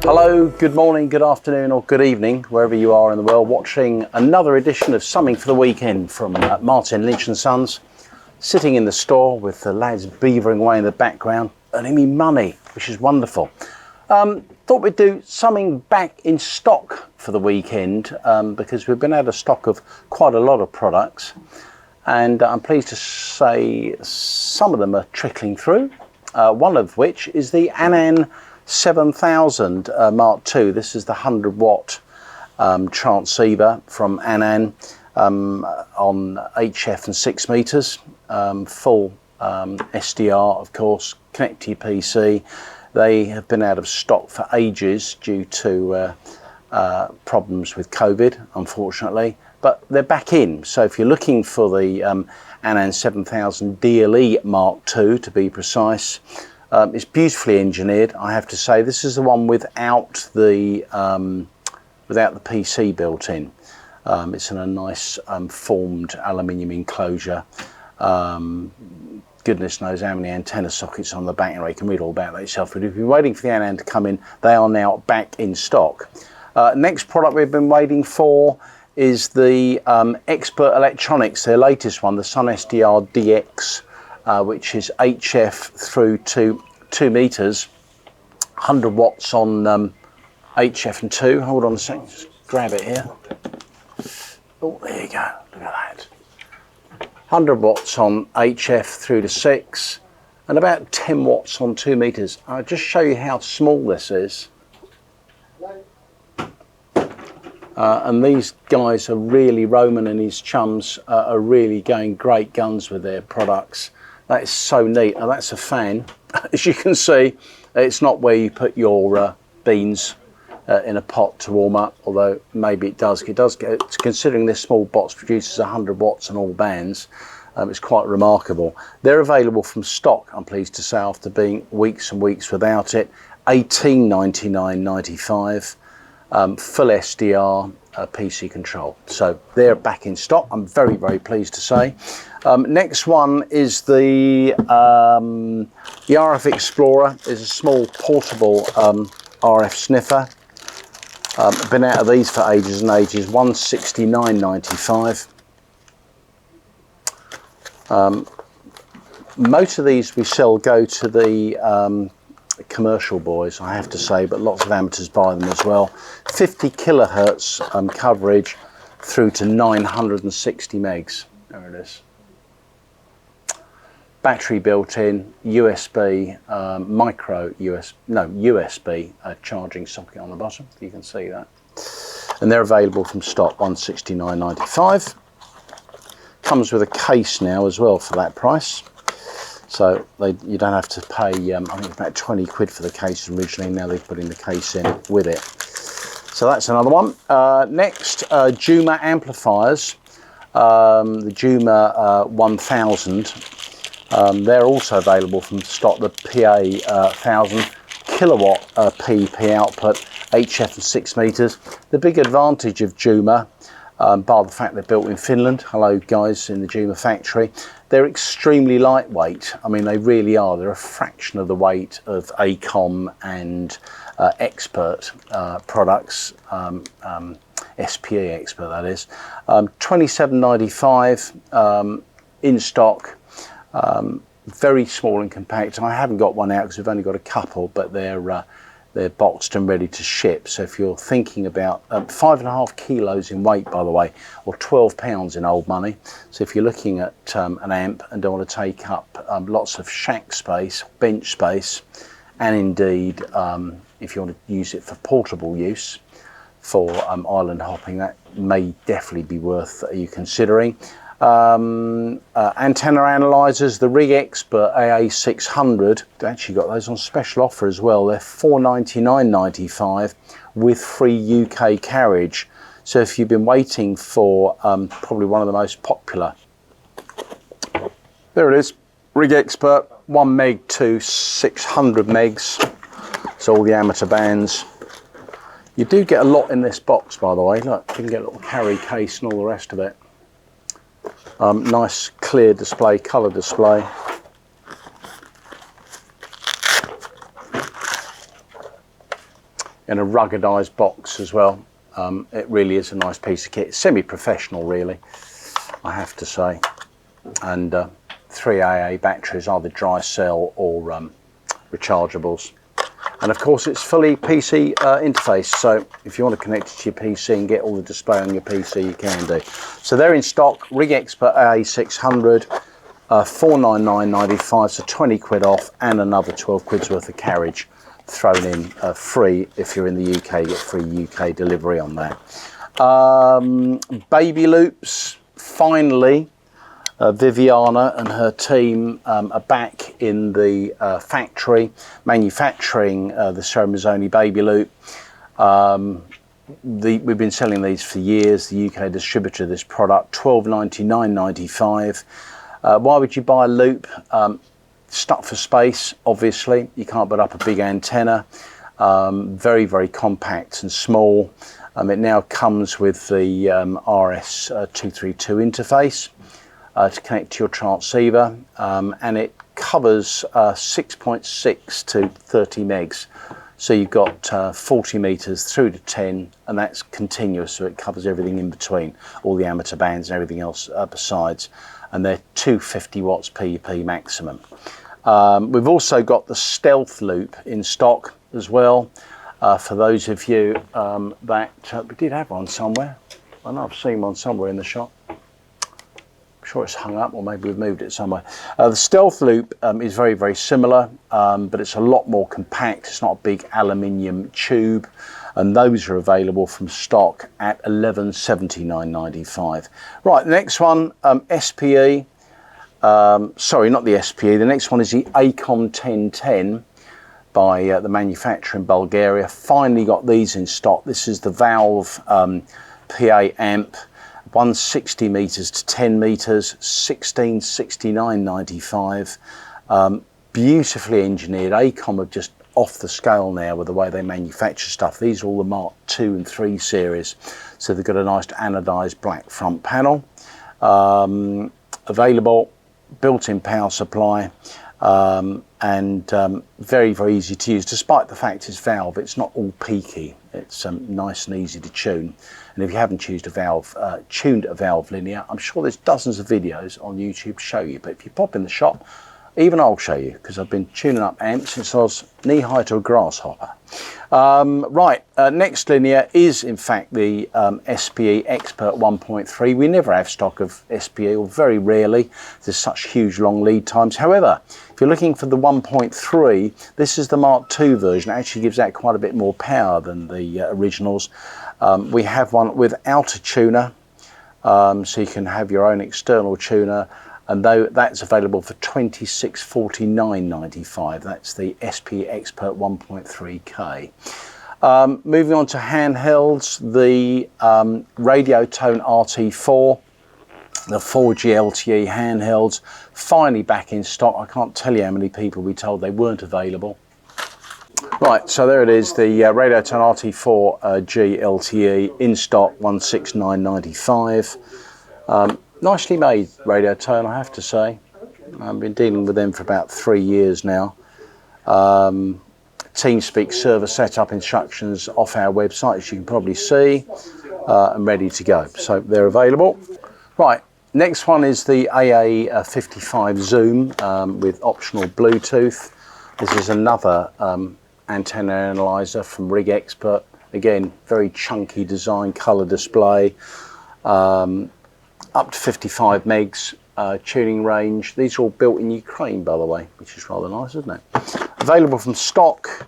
Hello, good morning, good afternoon or good evening, wherever you are in the world, watching another edition of Something for the Weekend from Martin, Lynch and Sons, sitting in the store with the lads beavering away in the background, earning me money, which is wonderful. Thought we'd do something back in stock for the weekend because we've been out of stock of quite a lot of products, and I'm pleased to say some of them are trickling through, one of which is the ANAN 7000 Mark II. This is the 100 watt transceiver from ANAN on HF and 6 meters, full SDR, of course, connect to your PC. They have been out of stock for ages due to problems with COVID, unfortunately, but they're back in. So if you're looking for the ANAN 7000 DLE Mark II, to be precise, it's beautifully engineered, I have to say. This is the one without the PC built in. It's in a nice formed aluminium enclosure. Goodness knows how many antenna sockets on the back, and you can read all about that yourself. But if you're waiting for the ANAN to come in, they are now back in stock. Next product we've been waiting for is the Expert Electronics, their latest one, the Sun SDR DX. Which is HF through to 2 meters, 100 watts on HF and 2. Hold on a second, just grab it here. Oh, there you go, look at that. 100 watts on HF through to 6, and about 10 watts on 2 meters. I'll just show you how small this is. And these guys are really, Roman and his chums are really going great guns with their products. That is so neat. Now that's a fan. As you can see, it's not where you put your beans in a pot to warm up, although maybe it does. It does get, considering this small box produces 100 watts on all bands, it's quite remarkable. They're available from stock, I'm pleased to say, after being weeks and weeks without it. $18.99.95, full SDR, PC control. So they're back in stock, I'm very, very pleased to say. Next one is the RF Explorer. Is a small portable RF sniffer. Been out of these for ages and ages. $169.95. Most of these we sell go to the commercial boys, I have to say, but lots of amateurs buy them as well. 50 kilohertz coverage through to 960 megs. There it is. Battery built in, USB, USB charging socket on the bottom. You can see that. And they're available from stock, $169.95. Comes with a case now as well for that price. So you don't have to pay, I think about 20 quid for the case originally. Now they've put in the case in with it. So that's another one. Next, JUMA amplifiers. The JUMA 1000. They're also available from stock, the PA 1000 kilowatt PEP output, HF and 6 meters. The big advantage of JUMA, bar the fact they're built in Finland, hello guys in the JUMA factory, they're extremely lightweight. I mean, they really are. They're a fraction of the weight of Acom and Expert products, SPE Expert that is. $27.95 in stock. Very small and compact. I haven't got one out because we've only got a couple, but they're boxed and ready to ship. So if you're thinking about 5.5 kilos in weight, by the way, or 12 pounds in old money. So if you're looking at an amp and don't want to take up lots of shack space, bench space, and indeed if you want to use it for portable use for island hopping, that may definitely be worth you considering. Antenna analyzers, the Rig Expert AA600, they actually got those on special offer as well. They're $499.95 with free UK carriage. So if you've been waiting for probably one of the most popular, there it is, Rig Expert, 1 meg to 600 megs. So all the amateur bands. You do get a lot in this box, by the way. Look, you can get a little carry case and all the rest of it. Nice clear display, colour display. in a ruggedized box as well. It really is a nice piece of kit, semi-professional really, I have to say. And 3 AA batteries, either dry cell or rechargeables. And of course it's fully PC interface, so if you want to connect it to your PC and get all the display on your PC, you can do. So they're in stock, Rig Expert AA600, 499.95, so 20 quid off, and another 12 quid's worth of carriage thrown in free. If you're in the UK, you get free UK delivery on that. Baby loops, finally. Viviana and her team are back in the factory manufacturing the Ciro Mazzoni baby loop. We've been selling these for years. The UK distributor of this product, £12.99.95. Why would you buy a loop? Stuck for space, obviously. You can't put up a big antenna. Very, very compact and small. It now comes with the RS232 interface. To connect to your transceiver, and it covers 6.6 to 30 megs, so you've got 40 meters through to 10, and that's continuous, so it covers everything in between, all the amateur bands and everything else besides, and they're 250 watts PUP maximum. We've also got the stealth loop in stock as well, for those of you that we did have one somewhere. I know I've seen one somewhere in the shop. Sure it's hung up, or maybe we've moved it somewhere. The stealth loop is very, very similar, but it's a lot more compact. It's not a big aluminium tube, and those are available from stock at £11.79.95. Right, the next one, SPE. Sorry, not the SPE. The next one is the Acom 1010 by the manufacturer in Bulgaria. Finally got these in stock. This is the valve PA amp. 160 meters to 10 meters, 1669.95. Beautifully engineered. Acom are just off the scale now with the way they manufacture stuff. These are all the Mark II and 3 series, so they've got a nice anodized black front panel. Available, built-in power supply, and very, very easy to use. Despite the fact it's valve, it's not all peaky. It's nice and easy to tune. And if you haven't tuned a valve linear, I'm sure there's dozens of videos on YouTube to show you. But if you pop in the shop, even I'll show you, because I've been tuning up amps since I was knee-high to a grasshopper. Next linear is in fact the SPE Expert 1.3. We never have stock of SPE, or very rarely. There's such huge long lead times. However, if you're looking for the 1.3, this is the Mark II version. It actually gives out quite a bit more power than the originals. We have one without a tuner, so you can have your own external tuner, and though that's available for £26.49.95. That's the SPE Expert 1.3K. Moving on to handhelds, the Radiotone RT4, the 4G LTE handhelds, finally back in stock. I can't tell you how many people we told they weren't available. Right, so there it is, the Radiotone RT4 G LTE in stock, £169.95. Nicely made Radiotone, I have to say. I've been dealing with them for about 3 years now. TeamSpeak server setup instructions off our website, as you can probably see, and ready to go. So they're available. Right, next one is the AA55 Zoom with optional Bluetooth. This is another antenna analyzer from Rig Expert. Again, very chunky design, colour display. Up to 55 megs tuning range. These are all built in Ukraine, by the way, which is rather nice, isn't it? Available from stock.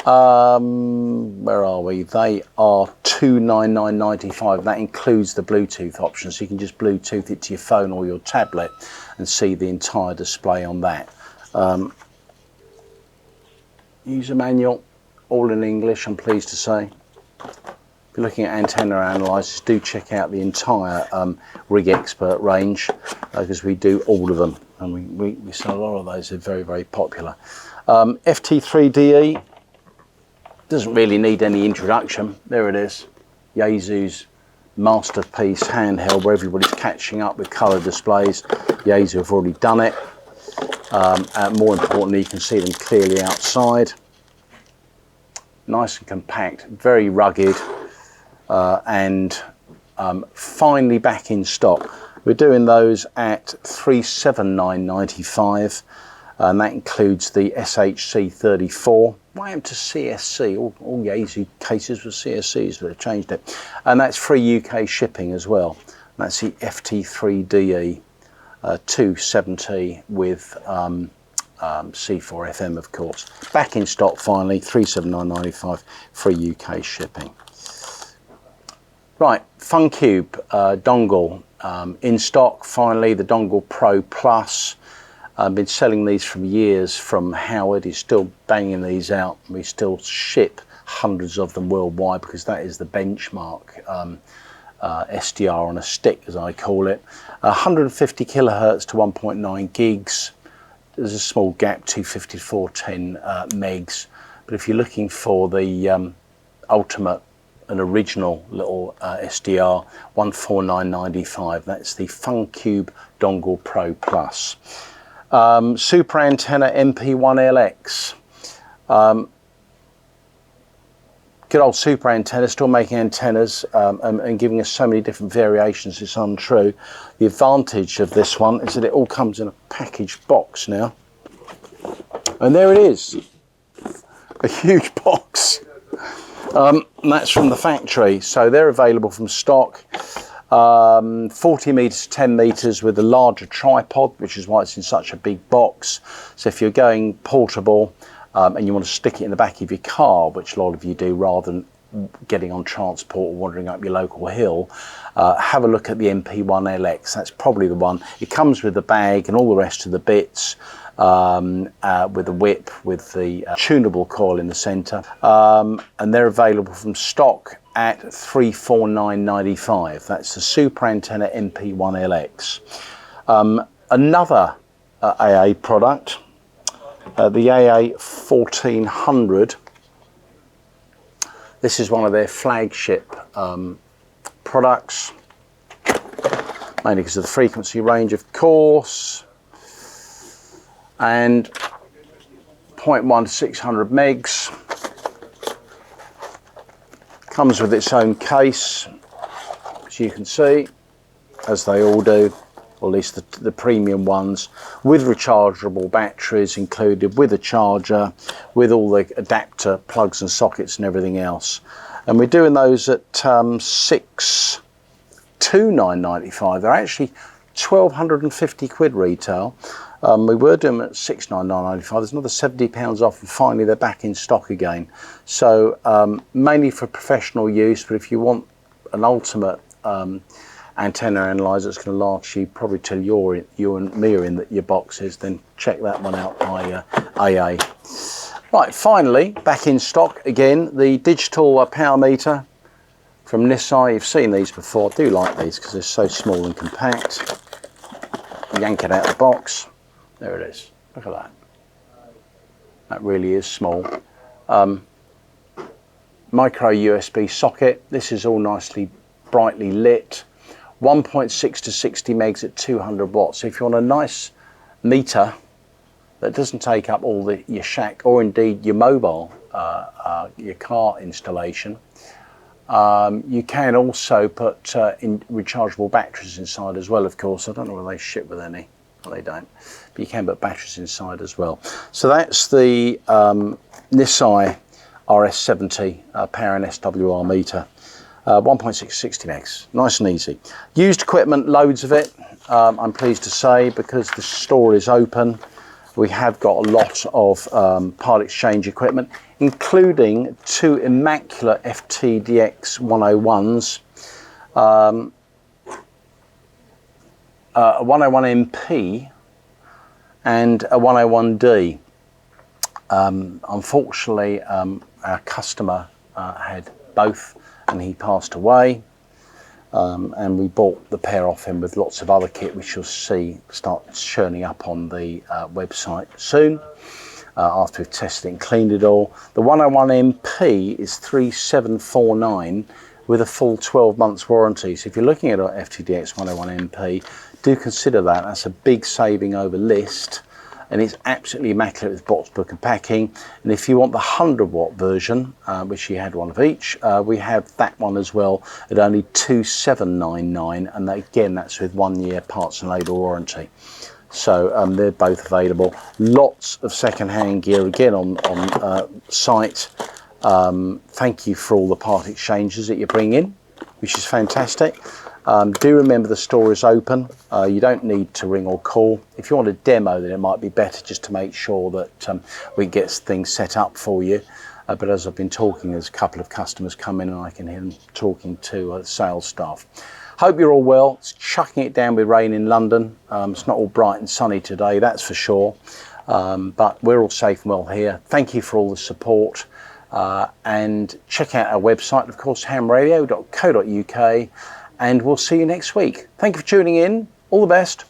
Where are we? They are £299.95. That includes the Bluetooth option, so you can just Bluetooth it to your phone or your tablet and see the entire display on that. User manual, all in English, I'm pleased to say. If you're looking at antenna analyzers, do check out the entire Rig Expert range, because we do all of them, and we sell a lot of those. They're very, very popular. FT3DE doesn't really need any introduction. There it is, Yaesu's masterpiece handheld, where everybody's catching up with colour displays. Yaesu have already done it. More importantly, you can see them clearly outside. nice and compact, very rugged, and finally back in stock. We're doing those at $379.95, and that includes the SHC34. Why am to CSC? All Yaesu cases were CSCs, but they've changed it. And that's free UK shipping as well. That's the FT3DE 270 with C4FM, of course. Back in stock finally, $379.95, free UK shipping. Right, FUNcube dongle in stock finally, the Dongle Pro Plus. I've been selling these from years from Howard. He's still banging these out. We still ship hundreds of them worldwide because that is the benchmark SDR on a stick, as I call it. 150 kilohertz to 1.9 gigs. There's a small gap, 250 to 410 megs. But if you're looking for the ultimate and original little SDR, 149.95. That's the FUNcube Dongle Pro Plus. Super antenna MP1LX. Good old super antenna, still making antennas and giving us so many different variations, it's untrue. The advantage of this one is that it all comes in a packaged box now. And there it is, a huge box. And that's from the factory, so they're available from stock. 40 meters, 10 meters with a larger tripod, which is why it's in such a big box. So if you're going portable and you want to stick it in the back of your car, which a lot of you do rather than getting on transport or wandering up your local hill, have a look at the MP1LX. That's probably the one. It comes with the bag and all the rest of the bits, with the whip, with the tunable coil in the center, and they're available from stock at $349.95. That's the super antenna MP1LX. Another AA product, the AA 1400. This is one of their flagship products, mainly because of the frequency range, of course, and 0.1 to 600 megs. Comes with its own case, as you can see, as they all do, or at least the premium ones, with rechargeable batteries included, with a charger, with all the adapter plugs and sockets and everything else. And we're doing those at $629.95. They're actually 1,250 quid retail. We were doing them at $699.95. There's another £70 off, and finally they're back in stock again. So mainly for professional use, but if you want an ultimate antenna analyzer that's going to last you probably till you and me are in your boxes, then check that one out by AA. Right, finally back in stock again, the digital power meter from Nissei. You've seen these before. I do like these because they're so small and compact. Yank it out of the box. There it is. Look at that. That really is small. Micro USB socket. This is all nicely brightly lit. 1.6 to 60 megs at 200 watts. So if you want a nice meter that doesn't take up all your shack or indeed your mobile, your car installation, you can also put in rechargeable batteries inside as well, of course. I don't know whether they ship with any. Well, they don't. But you can put batteries inside as well. So that's the Nissei RS70 power and SWR meter. 1.6 60 megs, nice and easy. Used equipment, loads of it, I'm pleased to say, because the store is open. We have got a lot of part exchange equipment, including two immaculate FTDX 101s, a 101MP and a 101D. Unfortunately, our customer had both, and he passed away, and we bought the pair off him with lots of other kit, which you'll see start churning up on the website soon, after we've tested it and cleaned it all. The 101MP is $3,749 with a full 12 months warranty. So if you're looking at our FTDX 101MP, do consider that. That's a big saving over list. and it's absolutely immaculate with box, book and packing. And if you want the 100-watt version, which you had one of each, we have that one as well at only $2,799, and again that's with 1 year parts and labour warranty. So they're both available. Lots of second-hand gear again on site. Thank you for all the part exchanges that you bring in, which is fantastic. Do remember the store is open. You don't need to ring or call. If you want a demo, then it might be better just to make sure that we get things set up for you. But as I've been talking, there's a couple of customers come in and I can hear them talking to sales staff. Hope you're all well. It's chucking it down with rain in London. It's not all bright and sunny today, that's for sure. But we're all safe and well here. Thank you for all the support. And check out our website, of course, hamradio.co.uk. And we'll see you next week. Thank you for tuning in. All the best.